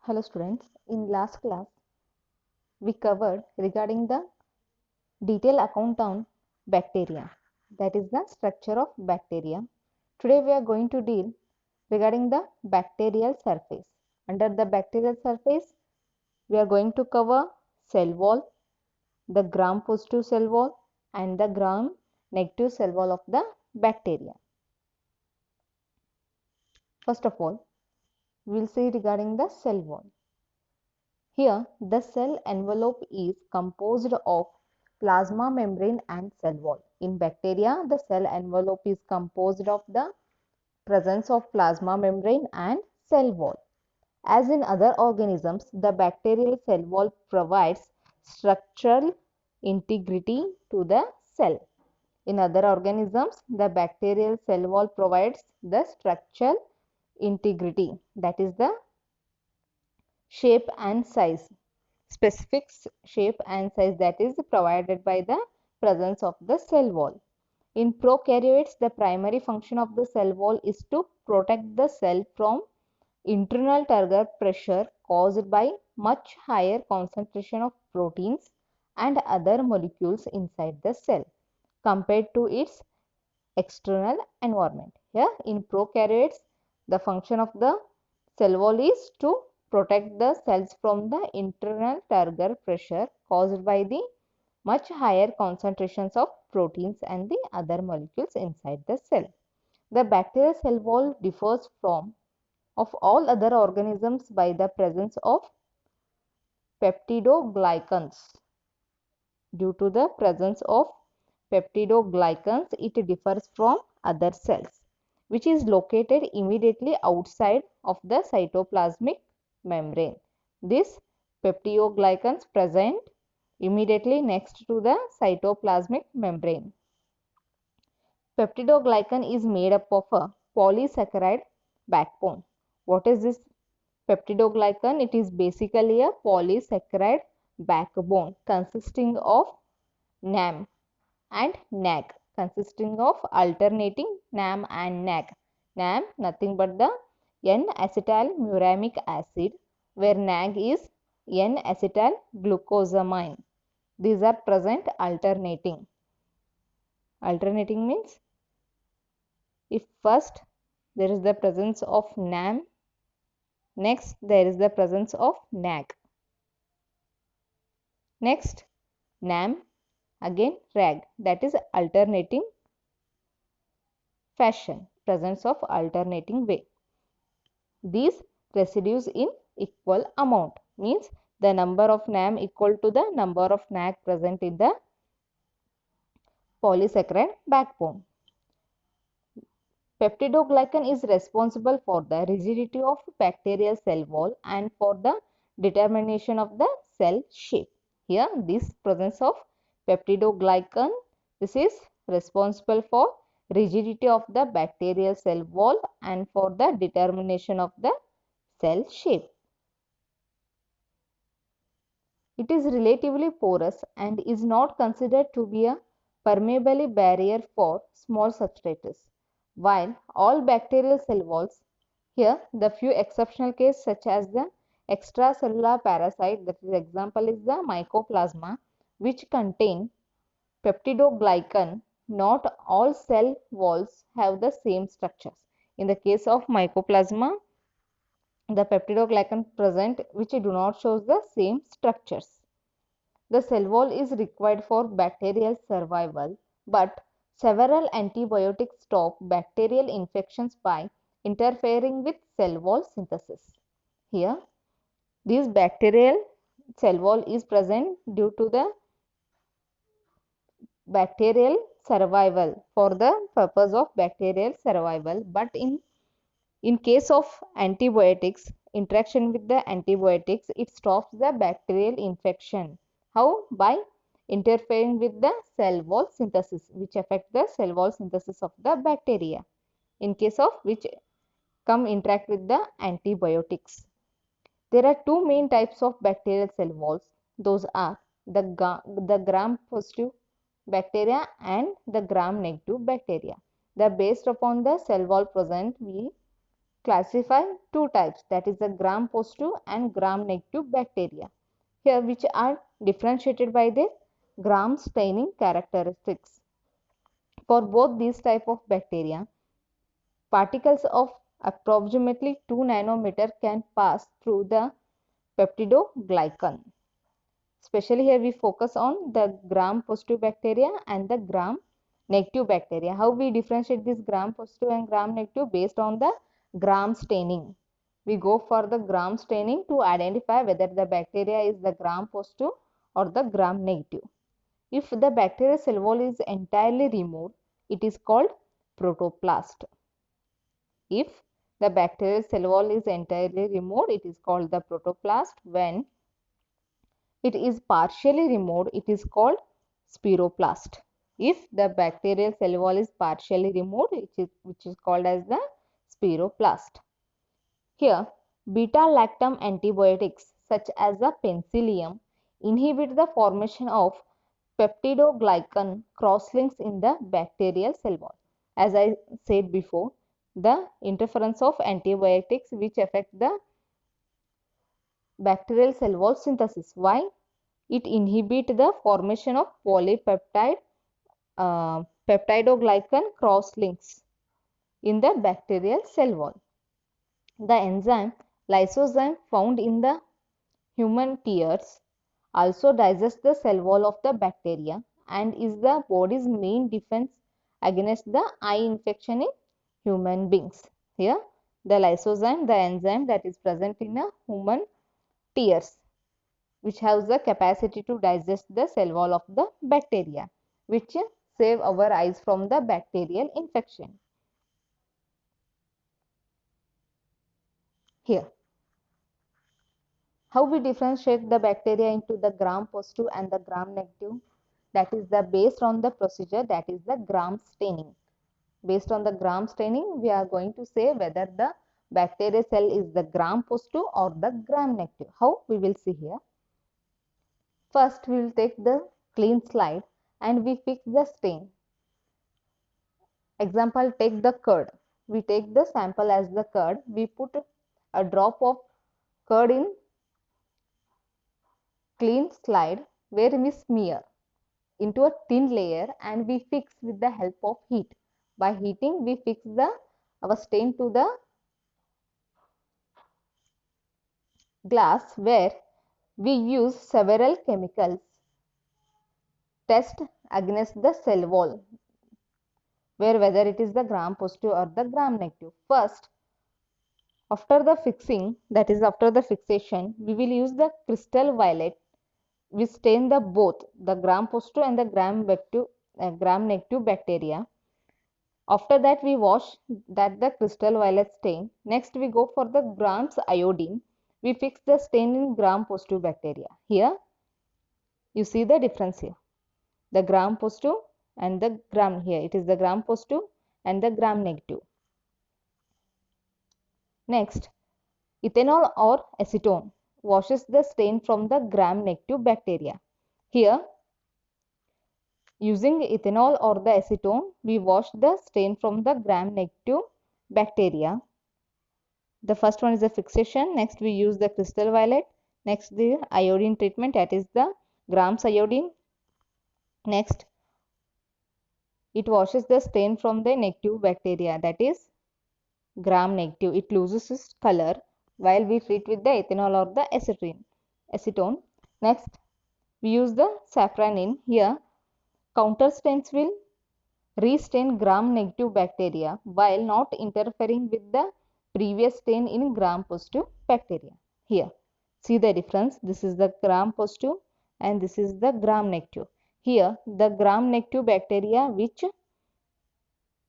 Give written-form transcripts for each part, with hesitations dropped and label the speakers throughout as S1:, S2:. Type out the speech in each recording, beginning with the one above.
S1: Hello students, in last class we covered regarding the detailed account on bacteria, that is the structure of bacteria. Today we are going to deal regarding the bacterial surface. Under the bacterial surface we are going to cover cell wall, the gram positive cell wall and the gram negative cell wall of the bacteria. First of all, we will see regarding the cell wall. Here, the cell envelope is composed of plasma membrane and cell wall. In bacteria, the cell envelope is composed of the presence of plasma membrane and cell wall. As in other organisms, the bacterial cell wall provides structural integrity to the cell. In other organisms, the bacterial cell wall provides the structural integrity, that is the shape and size, specific shape and size that is provided by the presence of the cell wall. In prokaryotes, the primary function of the cell wall is to protect the cell from internal turgor pressure caused by much higher concentration of proteins and other molecules inside the cell compared to its external environment. Here in prokaryotes, the function of the cell wall is to protect the cells from the internal turgor pressure caused by the much higher concentrations of proteins and the other molecules inside the cell. The bacterial cell wall differs from of all other organisms by the presence of peptidoglycans. Due to the presence of peptidoglycans, it differs from other cells, which is located immediately outside of the cytoplasmic membrane. This peptidoglycans present immediately next to the cytoplasmic membrane. Peptidoglycan is made up of a polysaccharide backbone. What is this peptidoglycan? It is basically a polysaccharide backbone consisting of NAM and NAG, consisting of alternating NAM and NAG. NAM nothing but the N-acetylmuramic acid, where NAG is N-acetylglucosamine. These are present alternating. Alternating means if first there is the presence of NAM, next there is the presence of NAG, next NAM, again RAG, that is alternating fashion, presence of alternating way. These residues in equal amount means the number of NAM equal to the number of NAG present in the polysaccharide backbone. Peptidoglycan is responsible for the rigidity of bacterial cell wall and for the determination of the cell shape. Here, this presence of peptidoglycan, this is responsible for rigidity of the bacterial cell wall and for the determination of the cell shape. It is relatively porous and is not considered to be a permeable barrier for small substrates. While all bacterial cell walls, here the few exceptional cases such as the extracellular parasite, that is example is the mycoplasma, which contain peptidoglycan, not all cell walls have the same structures. In the case of mycoplasma, the peptidoglycan present which do not show the same structures. The cell wall is required for bacterial survival, but several antibiotics stop bacterial infections by interfering with cell wall synthesis. Here, this bacterial cell wall is present due to the bacterial survival, for the purpose of bacterial survival, but in case of antibiotics, interaction with the antibiotics, it stops the bacterial infection. How? By interfering with the cell wall synthesis, which affect the cell wall synthesis of the bacteria, in case of which come interact with the antibiotics. There are two main types of bacterial cell walls. Those are the gram positive bacteria and the gram negative bacteria. They are based upon the cell wall present. We classify two types, that is the gram-positive and gram-negative bacteria, here which are differentiated by their gram staining characteristics. For both these type of bacteria, particles of approximately 2 nanometer can pass through the peptidoglycan. Especially here we focus on the gram-positive bacteria and the gram-negative bacteria. How we differentiate this gram-positive and gram-negative? Based on the gram staining. We go for the gram staining to identify whether the bacteria is the gram-positive or the gram-negative. If the bacterial cell wall is entirely removed, it is called protoplast. If the bacterial cell wall is entirely removed, it is called the protoplast. When it is partially removed, it is called spiroplast. If the bacterial cell wall is partially removed, which is called as the spiroplast. Here, beta-lactam antibiotics such as the penicillium inhibit the formation of peptidoglycan crosslinks in the bacterial cell wall. As I said before, the interference of antibiotics which affect the bacterial cell wall synthesis. Why? It inhibits the formation of polypeptide peptidoglycan crosslinks in the bacterial cell wall. The enzyme lysozyme found in the human tears also digests the cell wall of the bacteria and is the body's main defense against the eye infection in human beings. Here, the lysozyme, the enzyme that is present in a human tears, which has the capacity to digest the cell wall of the bacteria, which save our eyes from the bacterial infection. Here, how we differentiate the bacteria into the gram-positive and the gram-negative? That is based on the procedure, that is the gram staining. Based on the gram staining, we are going to say whether the bacterial cell is the gram-positive or the gram-negative. How? We will see here. First, we will take the clean slide and we fix the stain. Example, take the curd. We take the sample as the curd. We put a drop of curd in clean slide where we smear into a thin layer and we fix with the help of heat. By heating, we fix our stain to the glass where we use several chemicals test against the cell wall, where whether it is the gram positive or the gram negative. First, after the fixing, that is after the fixation, we will use the crystal violet. We stain the both the gram positive and the gram negative bacteria. After that, we wash the crystal violet stain. Next, we go for the grams iodine. We fix the stain in gram positive bacteria. Here, you see the difference here. The gram positive and the gram, here it is the gram positive and the gram negative. Next, ethanol or acetone washes the stain from the gram negative bacteria. Here, using ethanol or the acetone, we wash the stain from the gram negative bacteria. The first one is the fixation. Next, we use the crystal violet. Next, the iodine treatment, that is the grams iodine. Next, it washes the stain from the negative bacteria, that is gram negative. It loses its color while we treat with the ethanol or the acetone. Next, we use the safranin. Here, counter stains will restain gram negative bacteria while not interfering with the previous stain in gram positive bacteria. Here, see the difference. This is the gram positive and this is the gram negative. Here, the gram negative bacteria which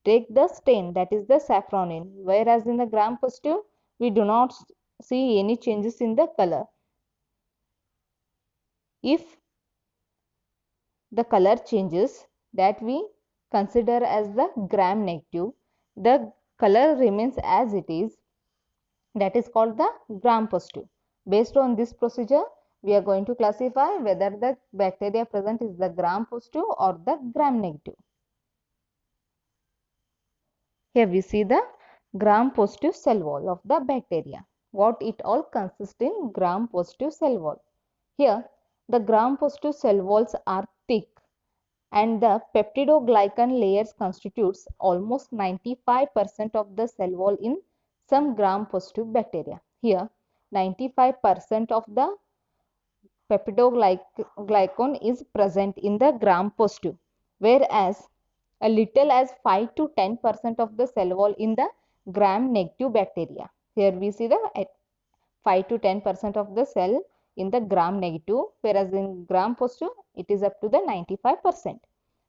S1: take the stain, that is the safranin, whereas in the gram positive we do not see any changes in the color. If the color changes, that we consider as the gram negative. The color remains as it is, that is called the gram positive. Based on this procedure, we are going to classify whether the bacteria present is the gram positive or the gram negative. Here we see the gram-positive cell wall of the bacteria. What it all consists in gram-positive cell wall. Here, the gram-positive cell walls are thick and the peptidoglycan layers constitutes almost 95% of the cell wall in some gram-positive bacteria. Here, 95% of the peptidoglycan is present in the gram-positive, whereas a little as 5 to 10% of the cell wall in the gram-negative bacteria. Here we see the 5 to 10% of the cell in the gram-negative, whereas in gram-positive it is up to the 95%.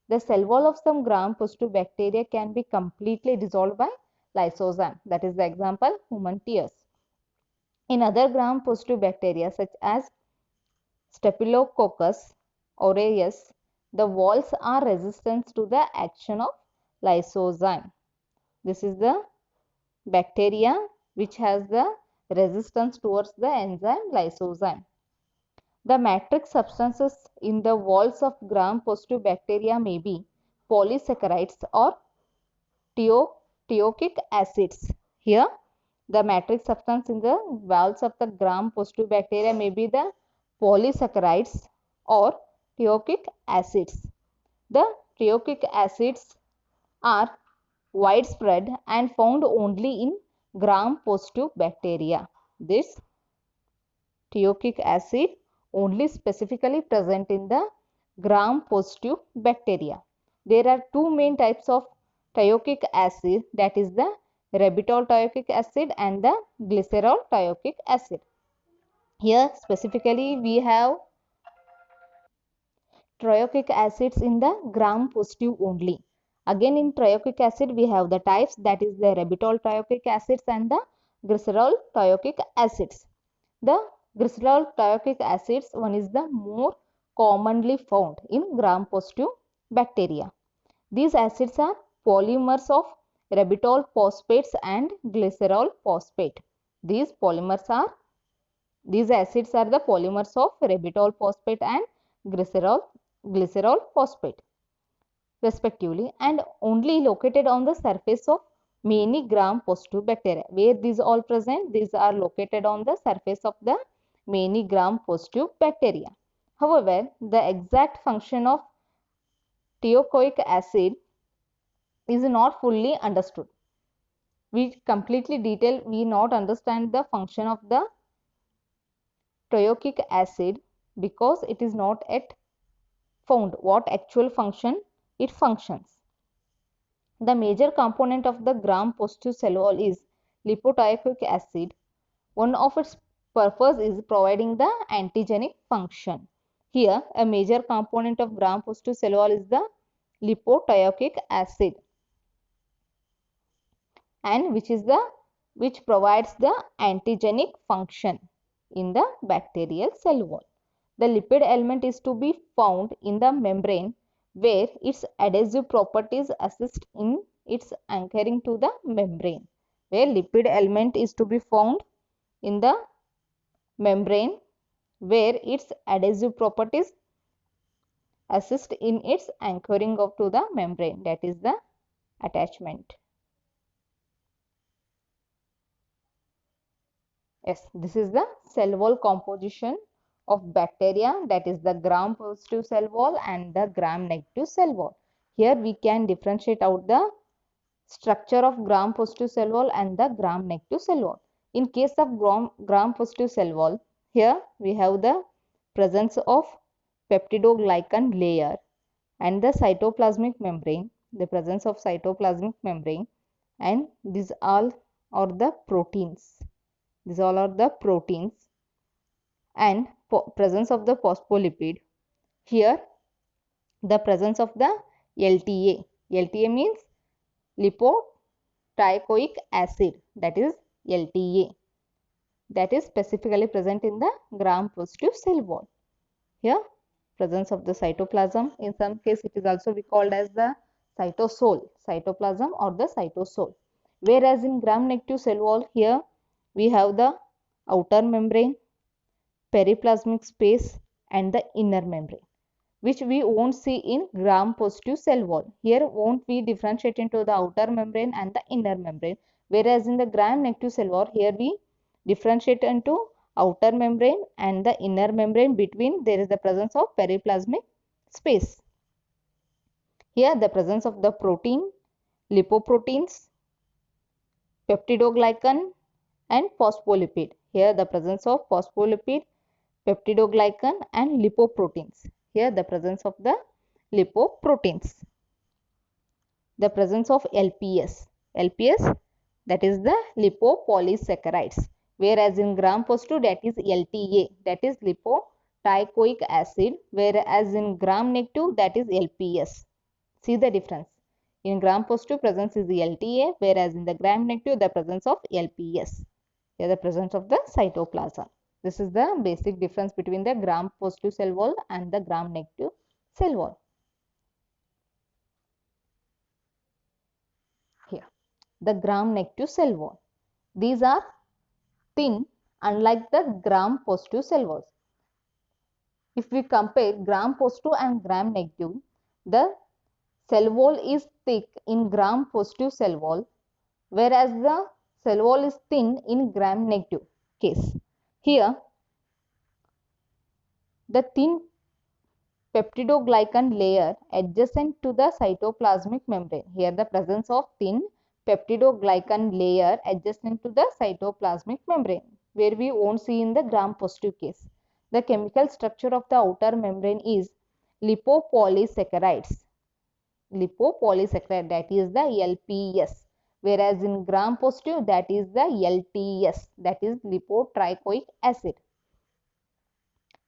S1: The cell wall of some gram-positive bacteria can be completely dissolved by lysozyme. That is the example human tears. In other gram-positive bacteria such as Staphylococcus aureus, the walls are resistant to the action of lysozyme. This is the bacteria which has the resistance towards the enzyme lysozyme. The matrix substances in the walls of gram-positive bacteria may be polysaccharides or teichoic acids. Here, the matrix substance in the walls of the gram-positive bacteria may be the polysaccharides or teichoic acids. The teichoic acids are widespread and found only in gram-positive bacteria. This teichoic acid only specifically present in the gram-positive bacteria. There are two main types of teichoic acid, that is the ribitol teichoic acid and the glycerol teichoic acid. Here specifically we have teichoic acids in the gram-positive only. Again in teichoic acid we have the types, that is the ribitol teichoic acids and the glycerol teichoic acids. The glycerol teichoic acids, one is the more commonly found in gram-positive bacteria. These acids are polymers of ribitol phosphates and glycerol phosphate. These acids are the polymers of ribitol phosphate and glycerol phosphate respectively, and only located on the surface of many gram-positive bacteria. Where these all present? These are located on the surface of the many gram-positive bacteria. However, the exact function of teichoic acid is not fully understood. We not understand the function of the teichoic acid because it is not yet found what actual function it functions. The major component of the gram-positive cell wall is lipoteichoic acid. One of its purpose is providing the antigenic function. Here, a major component of gram-positive cell wall is the lipoteichoic acid, and which provides the antigenic function in the bacterial cell wall. The lipid element is to be found in the membrane where its adhesive properties assist in its anchoring to the membrane. Where lipid element is to be found in the membrane where its adhesive properties assist in its anchoring up to the membrane, that is the attachment. Yes, this is the cell wall composition of bacteria, that is the gram-positive cell wall and the gram-negative cell wall. Here we can differentiate out the structure of gram-positive cell wall and the gram-negative cell wall. In case of gram-positive cell wall, here we have the presence of peptidoglycan layer and the cytoplasmic membrane, the presence of cytoplasmic membrane, and these all are the proteins. These all are the proteins and presence of the phospholipid. Here the presence of the LTA. LTA means lipoteichoic acid, that is LTA, that is specifically present in the gram-positive cell wall. Here presence of the cytoplasm, in some case it is also called as the cytoplasm or the cytosol. Whereas in gram-negative cell wall, here we have the outer membrane, periplasmic space and the inner membrane, which we won't see in gram-positive cell wall. Here won't we differentiate into the outer membrane and the inner membrane, Whereas in the gram-negative cell wall, here we differentiate into outer membrane and the inner membrane. Between there is the presence of periplasmic space. Here the presence of the protein, lipoproteins, peptidoglycan and phospholipid. Here the presence of phospholipid, peptidoglycan and lipoproteins. Here the presence of the lipoproteins. The presence of LPS. LPS, that is the lipopolysaccharides. Whereas in gram positive, that is LTA, that is lipoteichoic acid. Whereas in gram negative, that is LPS. See the difference. In gram positive, presence is LTA, whereas in the gram negative, the presence of LPS. Here the presence of the cytoplasm. This is the basic difference between the gram positive cell wall and the gram negative cell wall. Here, the gram negative cell wall. These are thin, unlike the gram positive cell walls. If we compare gram positive and gram negative, the cell wall is thick in gram positive cell wall, whereas the cell wall is thin in gram negative case. Here, the thin peptidoglycan layer adjacent to the cytoplasmic membrane. Here the presence of thin peptidoglycan layer adjacent to the cytoplasmic membrane, where we won't see in the gram positive case. The chemical structure of the outer membrane is lipopolysaccharides. Lipopolysaccharide, that is the LPS, whereas in gram positive, that is the LTS, that is lipotrichoic acid.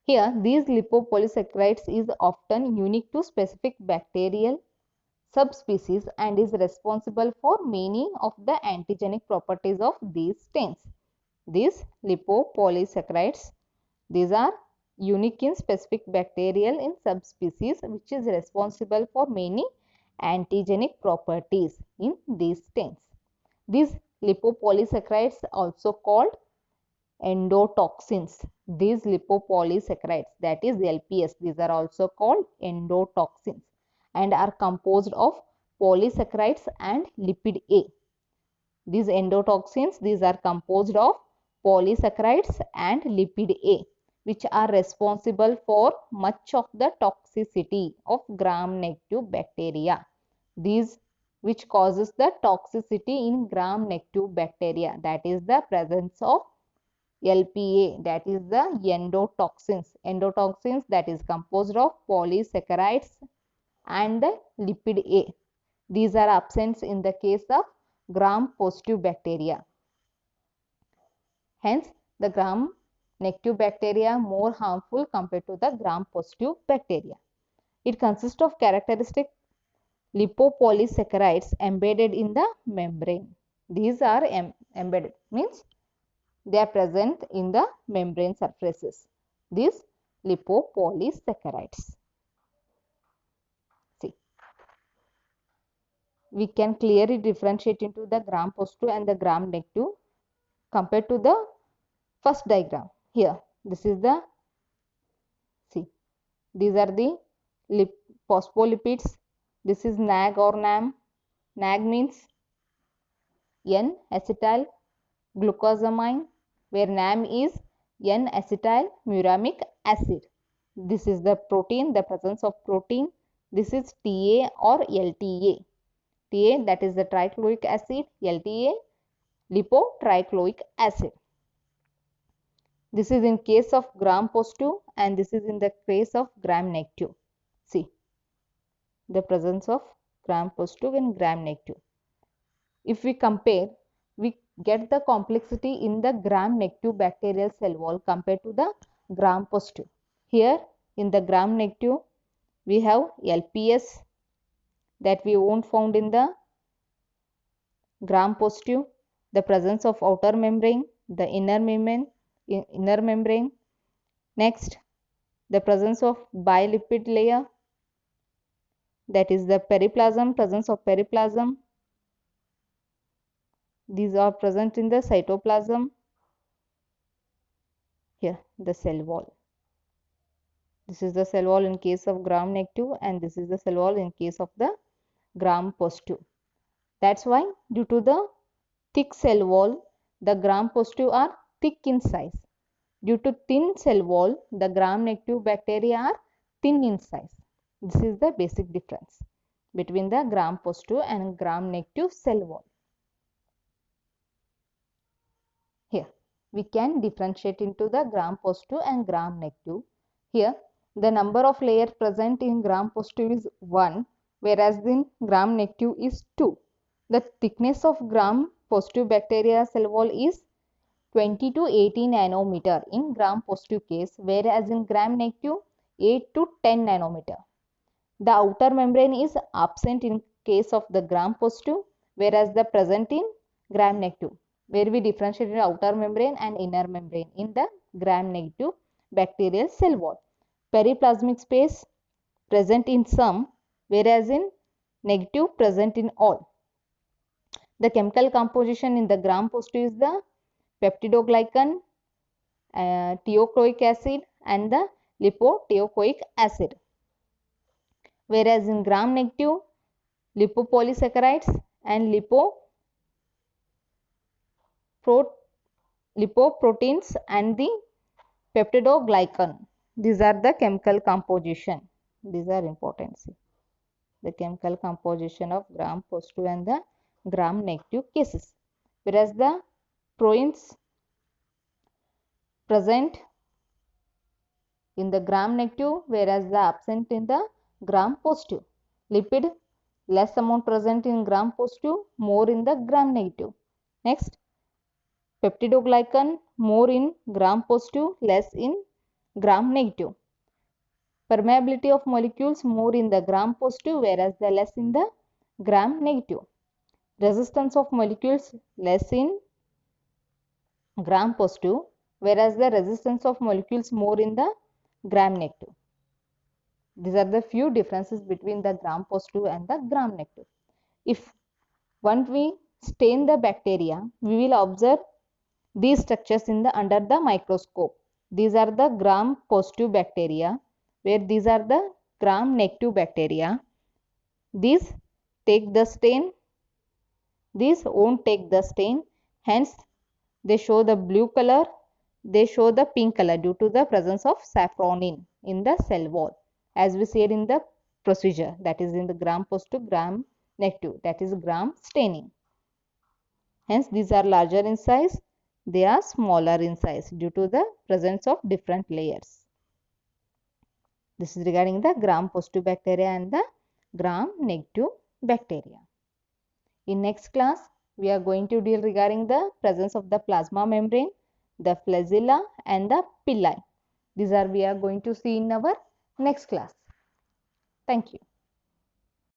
S1: Here, these lipopolysaccharides is often unique to specific bacterial subspecies and is responsible for many of the antigenic properties of these stains. These lipopolysaccharides, these are unique in specific bacterial in subspecies which is responsible for many antigenic properties in these stains. These lipopolysaccharides also called endotoxins. These lipopolysaccharides, that is LPS, these are also called endotoxins and are composed of polysaccharides and lipid A. These endotoxins, these are composed of polysaccharides and lipid A, which are responsible for much of the toxicity of gram-negative bacteria. These which causes the toxicity in gram-negative bacteria, that is the presence of LPA, that is the endotoxins. Endotoxins, that is composed of polysaccharides and the lipid A. These are absent in the case of gram positive bacteria. Hence, the gram negative bacteria more harmful compared to the gram positive bacteria. It consists of characteristic lipopolysaccharides embedded in the membrane. These are embedded, means they are present in the membrane surfaces. These lipopolysaccharides. See, we can clearly differentiate into the gram positive and the gram negative compared to the first diagram. Here, this is the, see, these are the phospholipids. This is NAG or NAM. NAG means N-acetyl glucosamine, where NAM is N-acetyl muramic acid. This is the protein, the presence of protein. This is TA or LTA. TA, that is the tricloic acid. LTA, lipotrichloic acid. This is in case of gram positive and this is in the case of gram negative. See, the presence of gram positive and gram negative. If we compare, we get the complexity in the gram negative bacterial cell wall compared to the gram positive. Here in the gram negative, we have LPS that we won't found in the gram positive, the presence of outer membrane, the inner membrane. Next, the presence of bilipid layer, that is the periplasm, presence of periplasm. These are present in the cytoplasm. Here, the cell wall. This is the cell wall in case of gram negative and this is the cell wall in case of the gram positive. That's why due to the thick cell wall, the gram-positive are thick in size. Due to thin cell wall, the gram-negative bacteria are thin in size. This is the basic difference between the gram-positive and gram-negative cell wall. Here, we can differentiate into the gram-positive and gram-negative. Here, the number of layers present in gram-positive is 1, whereas in gram-negative is 2. The thickness of gram-positive bacteria cell wall is 20 to 80 nanometer in gram-positive case, whereas in gram-negative 8 to 10 nanometer. The outer membrane is absent in case of the gram-positive, whereas the present in gram-negative, where we differentiate outer membrane and inner membrane in the gram-negative bacterial cell wall. Periplasmic space present in some, whereas in negative present in all. The chemical composition in the gram-positive is the peptidoglycan, teichoic acid and the lipoteichoic acid. Whereas in gram-negative, lipopolysaccharides and lipoproteins and the peptidoglycan. These are the chemical composition. These are important. See, the chemical composition of gram-positive and the gram-negative cases. Whereas the proteins present in the gram-negative, whereas the absent in the gram-positive. Lipid less amount present in gram-positive, more in the gram-negative. Next, peptidoglycan more in gram-positive, less in gram-negative. Permeability of molecules more in the gram-positive, whereas the less in the gram-negative. Resistance of molecules less in gram-positive, whereas the resistance of molecules more in the gram-negative. These are the few differences between the gram-positive and the gram-negative. If once we stain the bacteria, we will observe these structures in the under the microscope. These are the gram-positive bacteria, where these are the gram-negative bacteria. These take the stain, these won't take the stain, hence they show the blue color, they show the pink color due to the presence of safranin in the cell wall, as we said in the procedure, that is in the gram-positive, gram-negative, that is gram staining. Hence these are larger in size, they are smaller in size due to the presence of different layers. This is regarding the gram-positive bacteria and the gram-negative bacteria. In next class, we are going to deal regarding the presence of the plasma membrane, the flagella and the pili. These are we are going to see in our next class. Thank you.